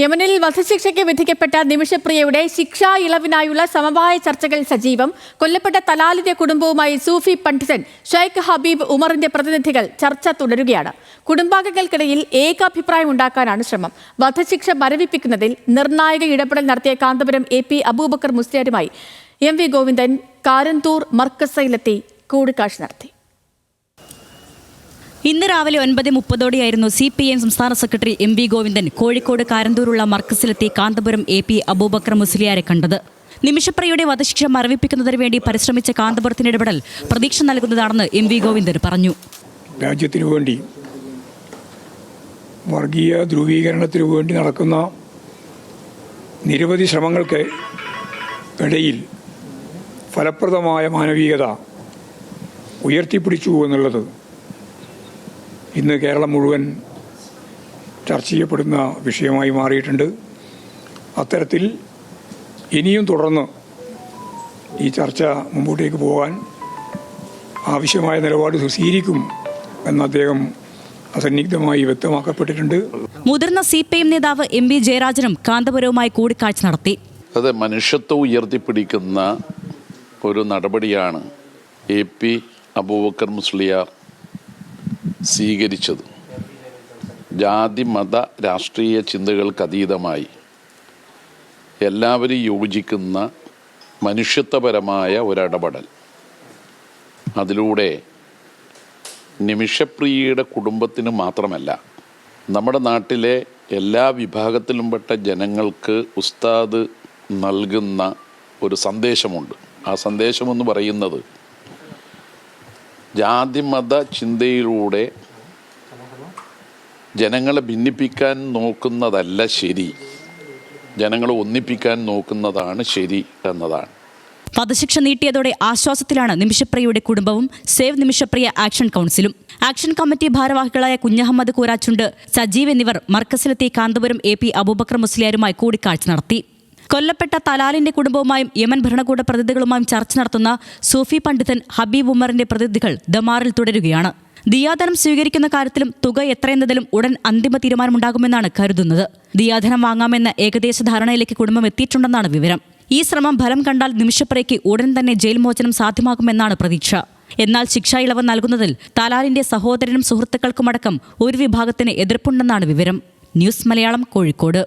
യമനിൽ വധശിക്ഷയ്ക്ക് വിധിക്കപ്പെട്ട നിമിഷപ്രിയയുടെ ശിക്ഷാ ഇളവിനായുള്ള സമവായ ചർച്ചകൾ സജീവം. കൊല്ലപ്പെട്ട തലാലിന്റെ കുടുംബവുമായി സൂഫി പണ്ഡിതൻ ഷെയ്ഖ് ഹബീബ് ഉമറിന്റെ പ്രതിനിധികൾ ചർച്ച തുടരുകയാണ്. കുടുംബാംഗങ്ങൾക്കിടയിൽ ഏകാഭിപ്രായം ഉണ്ടാക്കാനാണ് ശ്രമം. വധശിക്ഷ മരവിപ്പിക്കുന്നതിൽ നിർണായക ഇടപെടൽ നടത്തിയ കാന്തപുരം AP അബൂബക്കർ മുസ്ലിയാരുമായി MV ഗോവിന്ദൻ കാരന്തൂർ മർക്കസയിലെത്തി കൂടിക്കാഴ്ച നടത്തി. ഇന്ന് രാവിലെ 9:30 CPM സംസ്ഥാന സെക്രട്ടറി MV ഗോവിന്ദൻ കോഴിക്കോട് കാരന്തൂരുള്ള മർക്കസിലെത്തി കാന്തപുരം AP അബൂബക്കർ മുസ്ലിയാരെ കണ്ടത്. നിമിഷപ്രിയയുടെ വധശിക്ഷ മരവിപ്പിക്കുന്നതിന് വേണ്ടി പരിശ്രമിച്ച കാന്തപുരത്തിന്റെ ഇടപെടൽ പ്രതീക്ഷ നൽകുന്നതാണെന്ന് MV ഗോവിന്ദൻ പറഞ്ഞു. രാജ്യത്തിനു വേണ്ടി വർഗീയ ധ്രുവീകരണത്തിനു വേണ്ടി നടക്കുന്ന നിരവധി ശ്രമങ്ങൾക്ക് ഇടയിൽ ഫലപ്രദമായ മാനവികത ഉയർത്തിപ്പിടിച്ചു എന്നുള്ളത് ഇന്ന് കേരളം മുഴുവൻ ചർച്ച ചെയ്യപ്പെടുന്ന വിഷയമായി മാറിയിട്ടുണ്ട്. അത്തരത്തിൽ ഇനിയും തുടർന്ന് ഈ ചർച്ച മുമ്പോട്ടേക്ക് പോകാൻ ആവശ്യമായ നിലപാട് സ്വീകരിക്കും എന്ന് അദ്ദേഹം അസന്നിഗ്ധമായി വ്യക്തമാക്കപ്പെട്ടിട്ടുണ്ട്. മുതിർന്ന CPM നേതാവ് MB ജയരാജനും കാന്തപുരവുമായി കൂടിക്കാഴ്ച നടത്തി. അത് മനുഷ്യത്വം ഉയർത്തിപ്പിടിക്കുന്ന ഒരു നടപടിയാണ് AP അബൂബക്കർ മുസ്ലിയാർ സ്വീകരിച്ചത്. ജാതി മത രാഷ്ട്രീയ ചിന്തകൾക്കതീതമായി എല്ലാവരും യോജിക്കുന്ന മനുഷ്യത്വപരമായ ഒരിടപെടൽ. അതിലൂടെ നിമിഷപ്രിയയുടെ കുടുംബത്തിന് മാത്രമല്ല, നമ്മുടെ നാട്ടിലെ എല്ലാ വിഭാഗത്തിലും പെട്ട ജനങ്ങൾക്ക് ഉസ്താദ് നൽകുന്ന ഒരു സന്ദേശമുണ്ട്. ആ സന്ദേശമെന്ന് പറയുന്നത് ജാതിമത ചിന്തയിലൂടെ ജനങ്ങളെ ഭിന്നിപ്പിക്കാൻ നോക്കുന്നതല്ല ശരി, ജനങ്ങളെ ഒന്നിപ്പിക്കാൻ നോക്കുന്നതാണ് ശരി എന്നതാണ്. വധശിക്ഷ നീട്ടിയതോടെ ആശ്വാസത്തിലാണ് നിമിഷപ്രിയയുടെ കുടുംബവും സേവ് നിമിഷപ്രിയ ആക്ഷൻ കൗൺസിലും. ആക്ഷൻ കമ്മിറ്റി ഭാരവാഹികളായ കുഞ്ഞഹമ്മദ് കൂരാച്ചുണ്ട്, സജീവ് എന്നിവർ മർക്കസിലെത്തി കാന്തപുരം AP അബൂബക്കർ മുസ്ലിയാരുമായി കൂടിക്കാഴ്ച നടത്തി. കൊല്ലപ്പെട്ട തലാലിന്റെ കുടുംബവുമായും യമൻ ഭരണകൂട പ്രതിനിധികളുമായും ചർച്ച നടത്തുന്ന സൂഫി പണ്ഡിതൻ ഹബീബ് ഉമറിന്റെ പ്രതിനിധികൾ ദമാറിൽ തുടരുകയാണ്. ദിയാധനം സ്വീകരിക്കുന്ന കാര്യത്തിലും തുക എത്രയെന്നതിലും ഉടൻ അന്തിമ തീരുമാനമുണ്ടാകുമെന്നാണ് കരുതുന്നത്. ദിയാധനം വാങ്ങാമെന്ന ഏകദേശ ധാരണയിലേക്ക് കുടുംബം എത്തിയിട്ടുണ്ടെന്നാണ് വിവരം. ഈ ശ്രമം ഫലം കണ്ടാൽ നിമിഷപ്രിയയ്ക്ക് ഉടൻ തന്നെ ജയിൽ മോചനം സാധ്യമാകുമെന്നാണ് പ്രതീക്ഷ. എന്നാൽ ശിക്ഷാ ഇളവ് നൽകുന്നതിൽ തലാലിന്റെ സഹോദരനും സുഹൃത്തുക്കൾക്കുമടക്കം ഒരു വിഭാഗത്തിന് എതിർപ്പുണ്ടെന്നാണ് വിവരം. ന്യൂസ് മലയാളം, കോഴിക്കോട്.